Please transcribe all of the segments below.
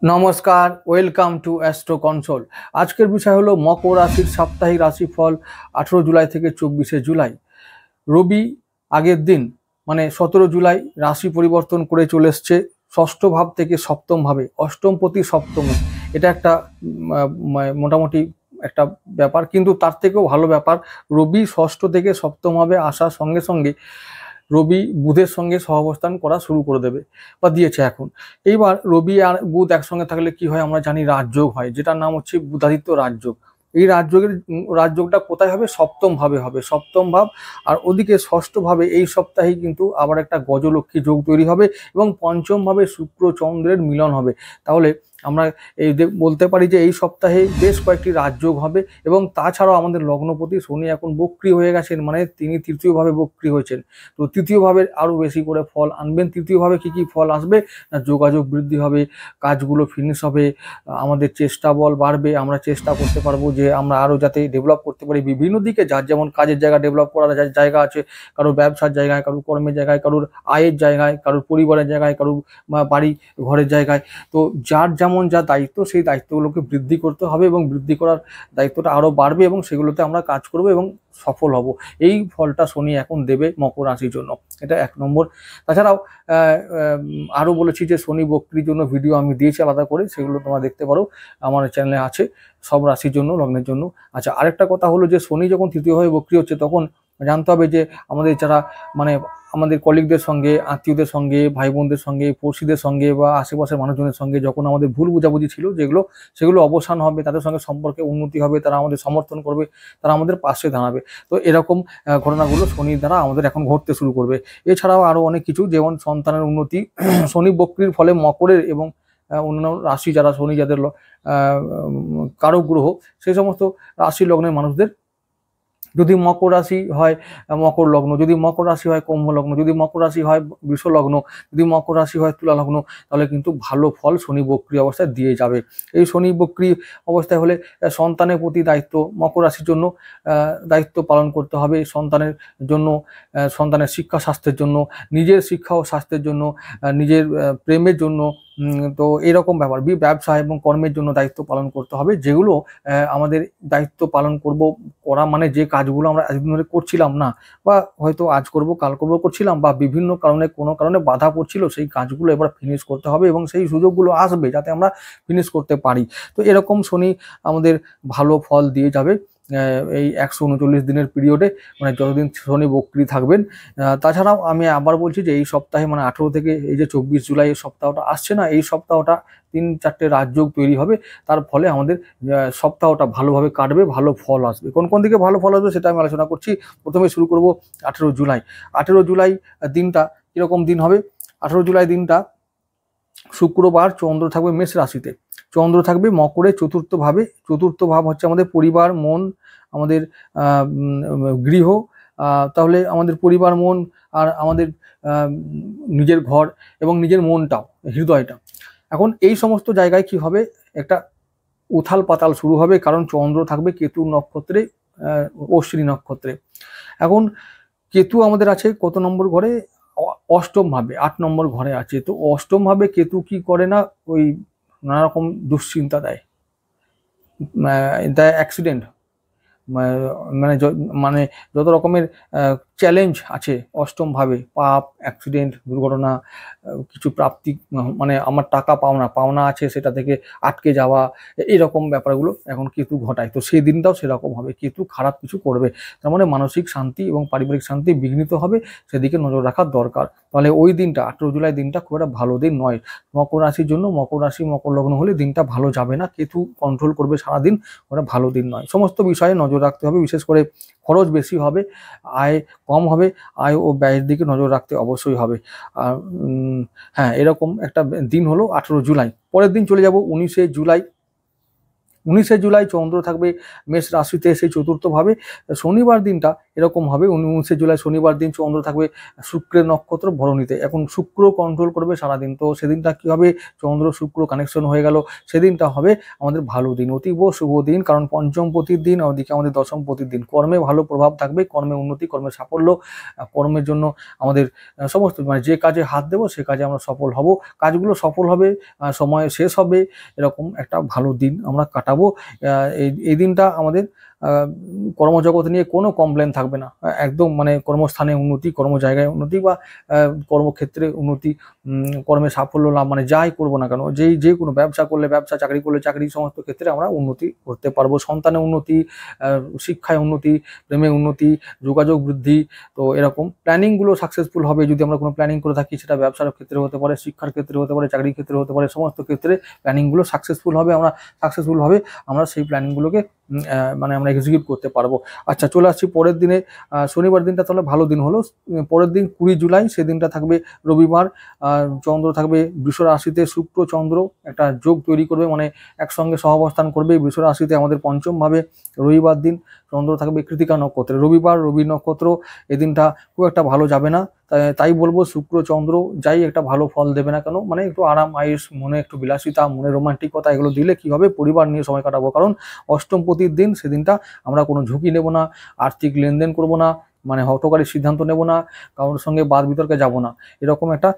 নমস্কার, welcome to astro console. আজকের বিষয় হলো মকর রাশির সাপ্তাহিক রাশিফল 18 জুলাই থেকে 24শে জুলাই। রবি আগের দিন মানে 17 জুলাই রাশি পরিবর্তন করে চলে এসছে ষষ্ঠ ভাব থেকে সপ্তম ভাবে, অষ্টম প্রতি সপ্তমে। এটা একটা মোটামুটি একটা ব্যাপার, কিন্তু তার থেকেও ভালো ব্যাপার, রবি ষষ্ঠ থেকে সপ্তম ভাবে আসার সঙ্গে সঙ্গে রবি বুধের সঙ্গে সহাবস্থান করা শুরু করে দেবে বা দিয়েছে এখন। এইবার রবি আর বুধ একসঙ্গে থাকলে কি হয় আমরা জানি, রাজযোগ হয়, যেটার নাম হচ্ছে বুধাদিত্য রাজযোগ। এই রাজযোগটা কোথায় হবে? সপ্তম ভাবে হবে, সপ্তম ভাব। আর ওদিকে ষষ্ঠ ভাবে এই সপ্তাহে কিন্তু আবার একটা গজলক্ষ্মী যোগ তৈরি হবে এবং পঞ্চম ভাবে শুক্র চন্দ্রের মিলন হবে। তাহলে আমরা বলতে পারি যে এই সপ্তাহে বেশ কয়েকটি রাজযোগ হবে। এবং তাছাড়াও আমাদের লগ্নপতি শনি এখন বক্রী হয়ে গেছেন, মানে তিনি তৃতীয়ভাবে বক্রী হয়েছেন। তো তৃতীয়ভাবে আরও বেশি করে ফল আনবেন। তৃতীয়ভাবে কি কি ফল আসবে না, যোগাযোগ বৃদ্ধি হবে, কাজগুলো ফিনিশ হবে, আমাদের চেষ্টা বল বাড়বে, আমরা চেষ্টা করতে পারবো যে আমরা আরও যাতে ডেভেলপ করতে পারি বিভিন্ন দিকে। যার যেমন কাজের জায়গা ডেভেলপ করার জায়গা আছে, কারোর ব্যবসার জায়গায়, কারোর কর্মের জায়গায়, কারোর আয়ের জায়গায়, কারোর পরিবারের জায়গায়, কারোর বাড়ি ঘরের জায়গায়। তো যার যেমন যা দায়িত্ব সেই দায়িত্বগুলোকে বৃদ্ধি করতে হবে এবং বৃদ্ধি করার দায়িত্বটা আরও বাড়বে এবং সেগুলোতে আমরা কাজ করব এবং সফল হব। এই ফলটা শনি এখন দেবে মকর রাশির জন্য, এটা 1 নম্বর। তাছাড়াও আরও বলেছি যে শনি বক্রির জন্য ভিডিও আমি দিয়েছি আলাদা করে, সেগুলো তোমরা দেখতে পারো, আমার চ্যানেলে আছে, সব রাশির জন্য, লগ্নের জন্য। আচ্ছা, আরেকটা কথা হলো যে শনি যখন তৃতীয়ভাবে বক্রি হচ্ছে তখন জানতে হবে যে আমাদের যারা মানে আমাদের কলিগদের সঙ্গে, আত্মীয়দের সঙ্গে, ভাই বোনদের সঙ্গে, পড়শিদের সঙ্গে বা আশেপাশের মানুষজনের সঙ্গে যখন আমাদের ভুল বোঝাবুঝি ছিল সেগুলো অবসান হবে, তাদের সঙ্গে সম্পর্কে উন্নতি হবে, তারা আমাদের সমর্থন করবে, তারা আমাদের পাশে দাঁড়াবে। তো এরকম ঘটনাগুলো শনির দ্বারা আমাদের এখন ঘটতে শুরু করবে। এছাড়াও আরও অনেক কিছু, যেমন সন্তানের উন্নতি। শনি বক্রির ফলে মকরের এবং অন্যান্য রাশি যারা শনি যাদের কারক গ্রহ, সেই সমস্ত রাশি লগ্নের মানুষদের, যদি মকর রাশি হয় মকর লগ্ন, যদি মকর রাশি হয় কুম্ভ লগ্ন, যদি মকর রাশি হয় বৃষ লগ্ন, যদি মকর রাশি হয় তুলা লগ্ন, তাহলে কিন্তু ভালো ফল শনি বক্রি অবস্থায় দিয়ে যাবে। এই শনি বক্রি অবস্থায় হলে সন্তানের প্রতি দায়িত্ব, মকর রাশির জন্য দায়িত্ব পালন করতে হবে সন্তানের জন্য, সন্তানের শিক্ষা স্বাস্থ্যের জন্য, নিজের শিক্ষা ও স্বাস্থ্যের জন্য, নিজের প্রেমের জন্য। তো এরকম ব্যাপার, ব্যবসা এবং কর্মের জন্য দায়িত্ব পালন করতে হবে, যেগুলো আমাদের দায়িত্ব পালন করা মানে যে কাজগুলো আমরা এতদিন ধরে করছিলাম না, বা হয়তো আজ করব কাল করব করছিলাম, বা বিভিন্ন কারণে কোনো কারণে বাধা পড়ছিল, সেই কাজগুলো এবার ফিনিশ করতে হবে এবং সেই সুযোগগুলো আসবে যাতে আমরা ফিনিশ করতে পারি। তো এরকম শনি আমাদের ভালো ফল দিয়ে যাবে এই 139 দিনের পিরিয়ডে, মানে যতদিন শনি বক্রি থাকবেন। তাছাড়াও আমি আবার বলছি যে এই সপ্তাহে মানে 18 থেকে এই যে 24 জুলাই এই সপ্তাহটা আসছে না, এই সপ্তাহটা 3-4টে রাজযোগ তৈরি হবে। তার ফলে আমাদের সপ্তাহটা ভালোভাবে কাটবে, ভালো ফল আসবে। কোন কোন দিকে ভালো ফল আসবে সেটা আমি আলোচনা করছি। প্রথমে শুরু করব 18 জুলাই। 18 জুলাই দিনটা কীরকম দিন হবে? 18 জুলাই দিনটা শুক্রবার, চন্দ্র থাকবে মেষ রাশিতে, চন্দ্র থাকবে মকরে চতুর্থ ভাবে। চতুর্থ ভাব হচ্ছে আমাদের পরিবার, মন, আমাদের গৃহ। তাহলে আমাদের পরিবার, মন আর আমাদের নিজের ঘর এবং নিজের মনটাও, হৃদয়টা। এখন এই সমস্ত জায়গায় কি হবে, একটা উথাল পাতাল শুরু হবে, কারণ চন্দ্র থাকবে কেতু নক্ষত্রে, অশ্বিনী নক্ষত্রে। এখন কেতু আমাদের আছে কত নম্বর ঘরে? অষ্টম ভাবে, 8 নম্বর ঘরে আছে। তো অষ্টম ভাবে কেতু কি করে না, ওই নানা রকম দুশ্চিন্তা দেয়, অ্যাক্সিডেন্ট, মানে মানে যত রকমের চ্যালেঞ্জ আছে অষ্টম ভাবে, পাপ, অ্যাক্সিডেন্ট, দুর্ঘটনা, কিছু প্রাপ্তি, মানে আমার টাকা পাওনা আছে সেটা থেকে আটকে যাওয়া, এইরকম ব্যাপারগুলো এখন কেতু ঘটায়। তো সেই দিনটাও সেরকম হবে, কেতু খারাপ কিছু করবে, তার মানে মানসিক শান্তি এবং পারিবারিক শান্তি বিঘ্নিত হবে, সেদিকে নজর রাখার দরকার। তাহলে ওই দিনটা 18 জুলাই দিনটা খুব একটা ভালো দিন নয় মকর রাশির জন্য। মকর রাশি, মকর লগ্ন হলে দিনটা ভালো যাবে না, কেতু কন্ট্রোল করবে সারাদিন, ওটা ভালো দিন নয়। সমস্ত বিষয়ে নজর রাখতে হবে, বিশেষ করে খরচ বেশি হবে, আয় কম হবে, আয় ও ব্যয়ের দিকে নজর রাখতে অবশ্যই হবে। আর হ্যাঁ, এরকম একটা দিন হলো 18 জুলাই। পরের দিন চলে যাব 19শে জুলাই। 19শে জুলাই চন্দ্র থাকবে মেষ রাশিতে, সেই চতুর্থভাবে। শনিবার দিনটা এরকম হবে, 19শে জুলাই শনিবার দিন চন্দ্র থাকবে শুক্রের নক্ষত্র ভরণীতে। এখন শুক্র কন্ট্রোল করবে সারাদিন, তো সেদিনটা কি হবে, চন্দ্র শুক্র কানেকশন হয়ে গেল, সেদিনটা হবে আমাদের ভালো দিন, অতীব শুভ দিন। কারণ পঞ্চমপতির দিন, ওদিকে আমাদের দশমপতির দিন। কর্মে ভালো প্রভাব থাকবে, কর্মে উন্নতি, কর্মে সাফল্য, কর্মের জন্য আমাদের সমস্ত মানে যে কাজে হাত দেবো সে কাজে আমরা সফল হব, কাজগুলো সফল হবে, সময় শেষ হবে, এরকম একটা ভালো দিন আমরা কাটাবো। এই দিনটা আমাদের কর্মজগৎ নিয়ে কোনো কমপ্লেন থাকবে না, একদম মানে কর্মস্থানে উন্নতি, কর্মজায়গায় উন্নতি বা কর্মক্ষেত্রে উন্নতি, কর্মে সাফল্য লাভ, মানে যাই করবো না কেন, যে কোনো ব্যবসা করলে ব্যবসা, চাকরি করলে চাকরি, সমস্ত ক্ষেত্রে আমরা উন্নতি করতে পারবো। সন্তানে উন্নতি, শিক্ষায় উন্নতি, প্রেমে উন্নতি, যোগাযোগ বৃদ্ধি। তো এরকম প্ল্যানিংগুলো সাকসেসফুল হবে। যদি আমরা কোনো প্ল্যানিং করে থাকি, সেটা ব্যবসার ক্ষেত্রে হতে পারে, শিক্ষার ক্ষেত্রে হতে পারে, চাকরির ক্ষেত্রে হতে পারে, সমস্ত ক্ষেত্রে প্ল্যানিংগুলো সাকসেসফুল হবে। আমরা সেই প্ল্যানিংগুলোকে মানে আমরা এক্সিকিউট করতে পারবো। আচ্ছা, চলে আসছি পরের দিনে। শনিবার দিনটা তাহলে ভালো দিন হলো। পরের দিন 20 জুলাই, সেদিনটা থাকবে রবিবার। চন্দ্র থাকবে বৃষ রাশিতে, শুক্র চন্দ্র একটা যোগ তৈরি করবে, মানে একসঙ্গে সহাবস্থান করবে বৃষ রাশিতে আমাদের পঞ্চম ভাবে। রবিবার দিন চন্দ্র থাকবে কৃতিকা নক্ষত্রে, রবিবার রবি নক্ষত্র, এদিনটা খুব একটা ভালো যাবে না। তাই বলবো শুক্র চন্দ্র যাই একটা ভালো ফল দেবে না কেন, মানে একটু আরাম আয়েস, মনে একটু বিলাসিতা, মনে রোমান্টিকতা, এগুলো দিলে কি হবে, পরিবার নিয়ে সময় কাটাবো। কারণ অষ্টমপতির দিন, সেদিনটা আমরা কোনো ঝুঁকি নেব না, আর্থিক লেনদেন করব না, মানে হঠকারী সিদ্ধান্ত নেব না, কারোর সঙ্গে বাদ বিতর্কে যাব না, এরকম একটা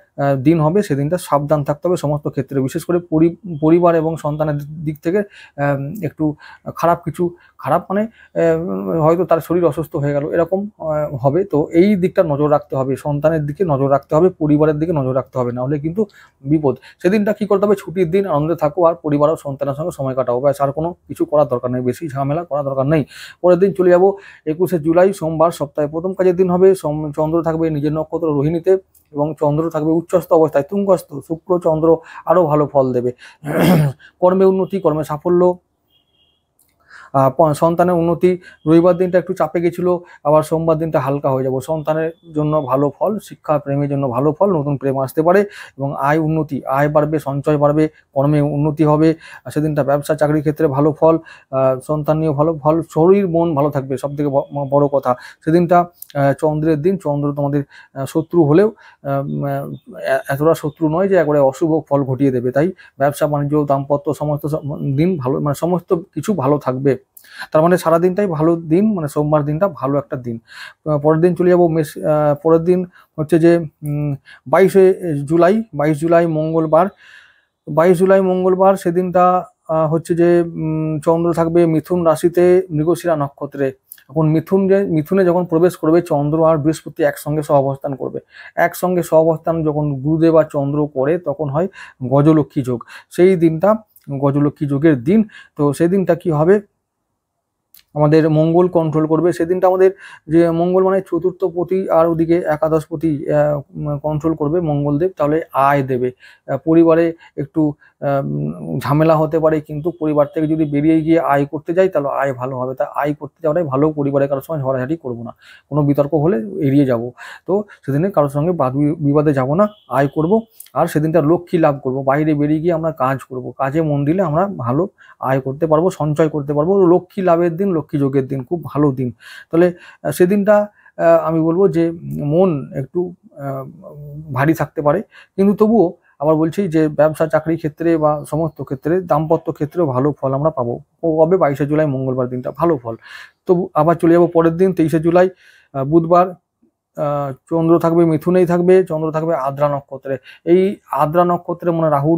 দিন হবে। সেদিনটা সাবধান থাকতে হবে সমস্ত ক্ষেত্রে, বিশেষ করে পরিবার এবং সন্তানের দিক থেকে একটু খারাপ মানে হয়তো তার শরীর অসুস্থ হয়ে গেল, এরকম হবে। তো এই দিকটা নজর রাখতে হবে, সন্তানের দিকে নজর রাখতে হবে, পরিবারের দিকে নজর রাখতে হবে, নাহলে কিন্তু বিপদ। সেদিনটা কি করতে হবে, ছুটির দিন, আনন্দে থাকো, আর পরিবার ও সন্তানের সঙ্গে সময় কাটাবো, ব্যাস, আর কোনো কিছু করার দরকার নেই, বেশি ঝামেলা করার দরকার নেই। পরের দিন চলে যাবো 21শে জুলাই সোমবার, সপ্তাহে প্রথম কাজের দিন হবে। চন্দ্র থাকবে নিজের নক্ষত্র রোহিণীতে, এবং চন্দ্র থাকবে উচ্চস্থ অবস্থায় তুঙ্গস্থ। শুক্র চন্দ্র আরো ভালো ফল দেবে, কর্মে উন্নতি, কর্মে সাফল্য, সন্তানের উন্নতি। রবিবার দিনটা একটু চাপে গেছিলো, আবার সোমবার দিনটা হালকা হয়ে যাব। সন্তানের জন্য ভালো ফল, শিক্ষা প্রেমের জন্য ভালো ফল, নতুন প্রেম আসতে পারে, এবং আয় উন্নতি, আয় বাড়বে, সঞ্চয় বাড়বে, কর্মে উন্নতি হবে। সেদিনটা ব্যবসা চাকরির ক্ষেত্রে ভালো ফল, সন্তান নিয়েও ভালো ফল, শরীর মন ভালো থাকবে, সব থেকে বড় কথা। সেদিনটা চন্দ্রের দিন, চন্দ্র তোমাদের শত্রু হলেও এতটা শত্রু নয় যে একবারে অশুভ ফল ঘটিয়ে দেবে। তাই ব্যবসা বাণিজ্য, দাম্পত্য, সমস্ত দিন ভালো, মানে সমস্ত কিছু ভালো থাকবে। তার মানে সারাদিনটাই ভালো দিন, মানে সোমবার দিনটা ভালো একটা দিন। পরের দিন চলে যাবো পরের দিন হচ্ছে যে 22 জুলাই মঙ্গলবার। 22 জুলাই মঙ্গলবার, সেদিনটা হচ্ছে যে চন্দ্র থাকবে মিথুন রাশিতে, মৃগশিরা নক্ষত্রে। এখন মিথুনে যখন প্রবেশ করবে চন্দ্র আর বৃহস্পতি একসঙ্গে সহাবস্থান করবে, একসঙ্গে সহাবস্থান যখন গুরুদেব আর চন্দ্র করে, তখন হয় গজলক্ষ্মী যোগ। সেই দিনটা গজলক্ষ্মী যোগের দিন। তো সেই দিনটা কি হবে, আমাদের মঙ্গল কন্ট্রোল করবে। সেদিনটা আমাদের যে মঙ্গল মানে চতুর্থপতি, আর ওদিকে একাদশপতি কন্ট্রোল করবে মঙ্গলদেব, তাহলে আয় দেবে। পরিবারে একটু ঝামেলা হতে পারে, কিন্তু পরিবার থেকে যদি বেরিয়ে গিয়ে আয় করতে যাই, তাহলে আয় ভালো হবে। তা আয় করতে যাওয়াটাই ভালো, পরিবারের কারোর সঙ্গে ঝগড়াঝাটি করবো না, কোনো বিতর্ক হলে এড়িয়ে যাব। তো সেদিনে কারোর সঙ্গে বাদ বিবাদে যাব না, আয় করব। আর সেদিনটা লক্ষ্মী লাভ করব, বাইরে বেরিয়ে গিয়ে আমরা কাজ করব, কাজে মন দিলে আমরা ভালো আয় করতে পারবো, সঞ্চয় করতে পারবো। লক্ষ্মী লাভের দিন, লক্ষ্মী যোগের দিন, খুব ভালো দিন। তাহলে সেদিনটা আমি বলবো যে মন একটু ভারী থাকতে পারে, কিন্তু তবুও আবার বলছি যে ব্যবসা চাকরি ক্ষেত্রে বা সমস্ত ক্ষেত্রে, দাম্পত্য ক্ষেত্রেও ভালো ফল আমরা পাবো। কবে, 22শে জুলাই মঙ্গলবার দিনটা ভালো ফল। তবু আবার চলে যাবো পরের দিন 23শে জুলাই বুধবার। চন্দ্র থাকবে মিথুনেই থাকবে, চন্দ্র থাকবে আদ্রা নক্ষত্রে। এই আদ্রা নক্ষত্রে মানে রাহু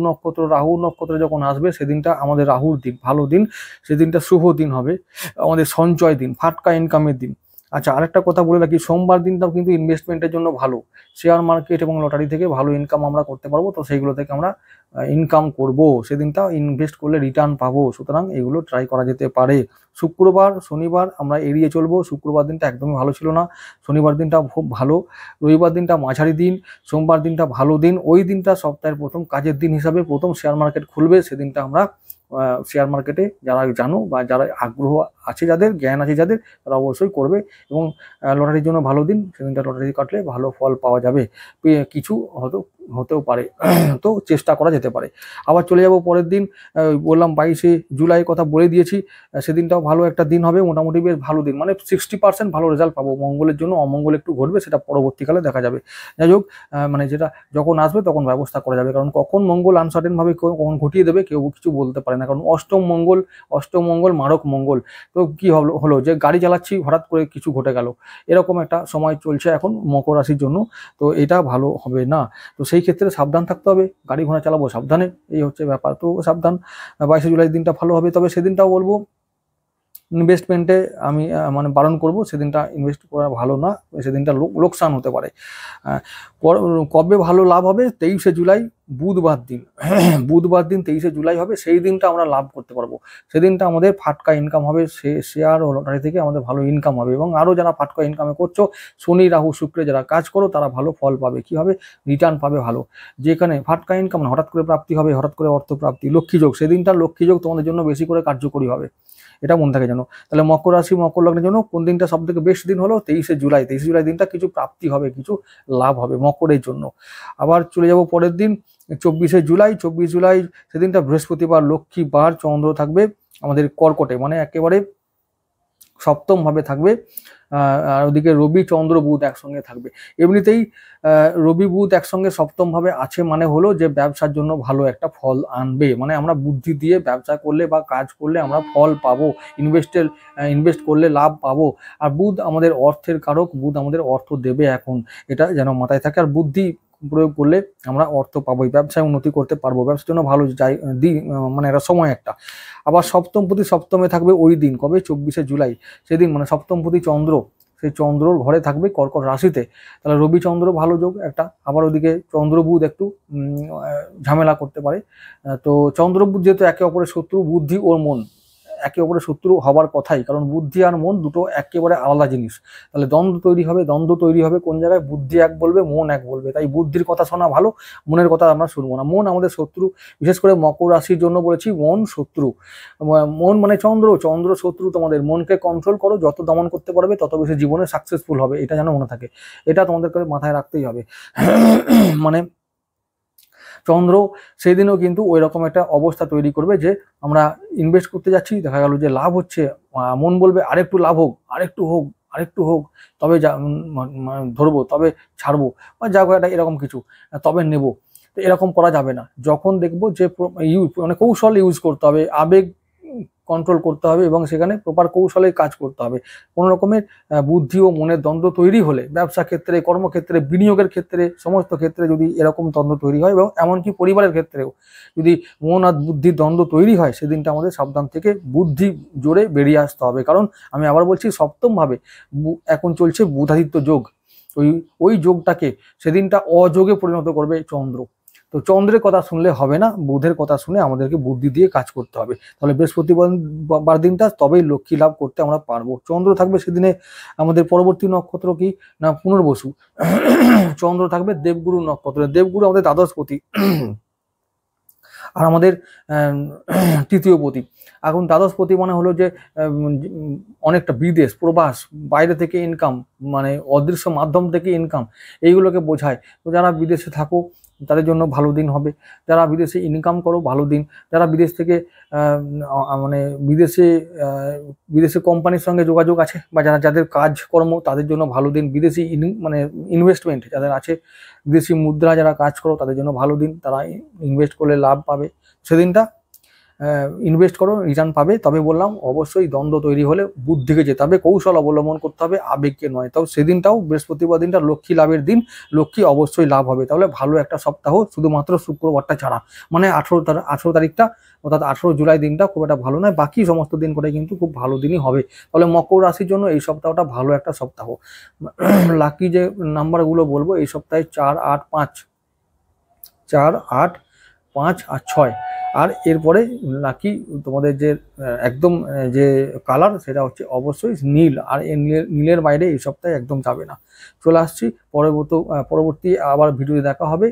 নক্ষত্রে যখন আসবে, সেদিনটা আমাদের রাহুর দিন, ভালো দিন। সেদিনটা শুভ দিন হবে, আমাদের সঞ্চয় দিন, ফাটকা ইনকামের দিন। আচ্ছা, আরেকটা কথা বলে রাখি, সোমবার দিনটাও কিন্তু ইনভেস্টমেন্টের জন্য ভালো, শেয়ার মার্কেট এবং লটারি থেকে ভালো ইনকাম আমরা করতে পারবো। তো সেইগুলো থেকে আমরা ইনকাম করব, সেদিনটা ইনভেস্ট করলে রিটার্ন পাবো, সুতরাং এগুলো ট্রাই করা যেতে পারে। শুক্রবার শনিবার আমরা এড়িয়ে চলবো, শুক্রবার দিনটা একদমই ভালো ছিল না, শনিবার দিনটা খুব ভালো, রবিবার দিনটা মাঝারি দিন, সোমবার দিনটা ভালো দিন। ওই দিনটা সপ্তাহের প্রথম কাজের দিন হিসাবে প্রথম শেয়ার মার্কেট খুলবে, সেদিনটা আমরা শেয়ার মার্কেটে যারা জানো বা যারা আগ্রহ আছে, যাদের জ্ঞান আছে, যাদের, তারা অবশ্যই করবে। এবং লটারির জন্য ভালো দিন, সেদিনটা লটারি কাটলে ভালো ফল পাওয়া যাবে। কিছু হয়তো হতেও পারে। তো চেষ্টা করা যেতে পারে। আবার চলে যাব পরের দিন, বললাম 22শে জুলাই কথা বলে দিয়েছি, সেদিনটাও ভালো একটা দিন হবে, মোটামুটি বেশ ভালো দিন, মানে 60% ভালো রেজাল্ট পাবো। মঙ্গলের জন্য অমঙ্গল একটু ঘটবে, সেটা পরবর্তীকালে দেখা যাবে। যাই হোক, মানে যেটা যখন আসবে তখন ব্যবস্থা করা যাবে, কারণ কখন মঙ্গল আনসার্টেনভাবে কখন ঘটিয়ে দেবে কেউ কিছু বলতে পারে না, কারণ অষ্টম মঙ্গল মারক মঙ্গল। তো কি হলো যে গাড়ি চালাচ্ছি হঠাৎ করে কিছু ঘটে গেল, এরকম একটা সময় চলছে এখন মকর রাশির জন্য। তো এটা ভালো হবে না, তো সেই ক্ষেত্রে সাবধান থাকতে হবে, গাড়ি ঘোড়া চালাবো সাবধানে, এই হচ্ছে ব্যাপার। তো সাবধান। 22শে জুলাই দিনটা ভালো হবে, তবে সেদিনটাও বলবো ইনভেস্টমেন্টে আমি মানে বারণ করব, সেদিনটা ইনভেস্ট করা ভালো না, সেদিনটা লোকসান হতে পারে। কবে ভালো লাভ হবে? 23শে জুলাই বুধবার দিন। বুধবার দিন 23শে জুলাই হবে, সেই দিনটা আমরা লাভ করতে পারবো। সেদিনটা আমাদের ফাটকা ইনকাম হবে, শেয়ার ও লটারি থেকে আমাদের ভালো ইনকাম হবে। এবং আরও যারা ফাটকা ইনকামে করছো, শনি রাহু শুক্রে যারা কাজ করো, তারা ভালো ফল পাবে। কি হবে? রিটার্ন পাবে ভালো। যেখানে ফাটকা ইনকাম হঠাৎ করে প্রাপ্তি হবে, হঠাৎ করে অর্থ প্রাপ্তি, লক্ষ্মীযোগ, সেদিনটা লক্ষ্মীযোগ তোমাদের জন্য বেশি করে কার্যকরী হবে, এটা মনে থাকে জানো। তাহলে মকর রাশি মকর লগ্নের জন্য কোন দিনটা সব থেকে বেস্ট দিন হলো? 23শে জুলাই। 23শে জুলাই দিনটা কিছু প্রাপ্তি হবে, কিছু লাভ হবে মকরের জন্য। আবার চলে যাব পরের দিন 24শে জুলাই। 24 জুলাই সেদিনটা বৃহস্পতিবার, লক্ষ্মী বার, চন্দ্র থাকবে আমাদের কর্কটে, মানে একেবারে সপ্তম ভাবে থাকবে। আর ওদিকে রবি চন্দ্র বুধ একসঙ্গে থাকবে। এমনিতেই রবি বুধ একসঙ্গে সপ্তম ভাবে আছে, মানে হলো যে ব্যবসার জন্য ভালো একটা ফল আনবে, মানে আমরা বুদ্ধি দিয়ে ব্যবসা করলে বা কাজ করলে আমরা ফল পাবো, ইনভেস্ট করলে লাভ পাবো। আর বুধ আমাদের অর্থের কারক, বুধ আমাদের অর্থ দেবে এখন, এটা যেন মাথায় থাকে। আর বুদ্ধি প্রয়োগ করলে আমরা অর্থ পাবোই, ব্যবসায় উন্নতি করতে পারবো, ব্যবসার জন্য ভালো মানে একটা সময় একটা। আবার সপ্তমপতি সপ্তমে থাকবে ওই দিন, কবে? 24শে জুলাই। সেদিন মানে সপ্তমপতি চন্দ্র, সেই চন্দ্রর ঘরে থাকবে কর্কট রাশিতে। তাহলে রবি চন্দ্র ভালো যোগ একটা। আবার ওদিকে চন্দ্র বুধ একটু ঝামেলা করতে পারে। তো চন্দ্র বুধ যেহেতু একে অপরের শত্রু, বুদ্ধি ওর মন একে অপরের শত্রু হবার কথাই, কারণ বুদ্ধি আর মন দুটো একেবারে আলাদা জিনিস। তাহলে দ্বন্দ্ব তৈরি হবে কোন জায়গায়? বুদ্ধি এক বলবে, মন এক বলবে। তাই বুদ্ধির কথা শোনা ভালো, মনের কথা আমরা শুনবো না। মন আমাদের শত্রু, বিশেষ করে মকর রাশির জন্য বলেছি মন শত্রু। মন মানে চন্দ্র শত্রু তোমাদের। মনকে কন্ট্রোল করো, যত দমন করতে পারবে তত বেশি জীবনে সাকসেসফুল হবে, এটা যেন মনে থাকে, এটা তোমাদেরকে মাথায় রাখতেই হবে। মানে চন্দ্র সেদিনও কিন্তু ওই রকম একটা অবস্থা তৈরি করবে যে আমরা ইনভেস্ট করতে যাচ্ছি, দেখা গেল যে লাভ হচ্ছে, মন বলবে আরেকটু লাভ হোক, আরেকটু হোক, তবে ধরবো, তবে ছাড়বো, বা যা একটা এরকম কিছু, তবে নেব। তো এরকম করা যাবে না। যখন দেখবো যে মানে কৌশল ইউজ করতে হবে, আবেগ কন্ট্রোল করতে হবে, এবং সেখানে প্রপার কৌশলে কাজ করতে হবে। কোনো রকমের বুদ্ধি ও মনের দ্বন্দ্ব তৈরি হলে, ব্যবসা ক্ষেত্রে, কর্মক্ষেত্রে, বিনিয়োগের ক্ষেত্রে, সমস্ত ক্ষেত্রে যদি এরকম দ্বন্দ্ব তৈরি হয়, এবং এমনকি পরিবারের ক্ষেত্রেও যদি মন আর বুদ্ধির দ্বন্দ্ব তৈরি হয়, সেদিনটা আমাদের সাবধান থেকে বুদ্ধি জোরে বেরিয়ে আসতে হবে। কারণ আমি আবার বলছি, সপ্তমভাবে এখন চলছে বুধাদিত্য যোগ, ওই যোগটাকে সেদিনটা অযোগে পরিণত করবে চন্দ্র। তো চন্দ্রের কথা শুনলে হবে না, বুধের কথা শুনে আমাদেরকে বুদ্ধি দিয়ে কাজ করতে হবে। তাহলে বৃহস্পতিবার দিনটা তবেই লক্ষ্মী লাভ করতে আমরা পারবো। চন্দ্র থাকবে সেদিনে আমাদের পরবর্তী নক্ষত্র কি না পুনর্বসু। চন্দ্র থাকবে দেবগুরু নক্ষত্রে, দেবগুরু আমাদের দ্বাদশপতি আর আমাদের তৃতীয় পতি। এখন দ্বাদশপতি মানে হলো যে অনেকটা বিদেশ, প্রবাস, বাইরে থেকে ইনকাম, মানে অদৃশ্য মাধ্যম থেকে ইনকাম, এইগুলোকে বোঝায়। তো যারা বিদেশে থাকো তাদের জন্য ভালো দিন হবে, যারা বিদেশে ইনকাম করো ভালো দিন, যারা বিদেশ থেকে মানে বিদেশে কোম্পানির সঙ্গে যোগাযোগ আছে, বা যাদের কাজকর্ম তাদের জন্য ভালো দিন। বিদেশি মানে ইনভেস্টমেন্ট যাদের আছে, বিদেশি মুদ্রা যারা কাজ করো তাদের জন্য ভালো দিন, তারা ইনভেস্ট করলে লাভ পাবে। সেদিনটা ইনভেস্ট করো, রিটার্ন পাবে। তবে বললাম অবশ্যই দ্বন্দ্ব তৈরি হলে বুদ্ধিকে যেতে হবে, কৌশল অবলম্বন করতে হবে, আবেগকে নয়। তাও সেদিনটাও বৃহস্পতিবার দিনটা লক্ষ্মী লাভের দিন, লক্ষ্মী অবশ্যই লাভ হবে। তাহলে ভালো একটা সপ্তাহ, শুধুমাত্র শুক্রবারটা ছাড়া, মানে 18 তারিখটা, অর্থাৎ 18 জুলাই দিনটা খুব একটা ভালো নয়, বাকি সমস্ত দিন করে কিন্তু খুব ভালো দিনই হবে। তাহলে মকর রাশির জন্য এই সপ্তাহটা ভালো একটা সপ্তাহ। লাকি যে নাম্বারগুলো বলবো এই সপ্তাহে 4, 8, 5 আর 6। আর এরপরে লাকি তোমাদের যে একদম যে কালার, সেটা হচ্ছে অবশ্যই নীল। আর এই নীলের বাইরে এই সপ্তাহে একদম যাবে না। চলে আসছি পরবর্তী আবার ভিডিও দেখা হবে।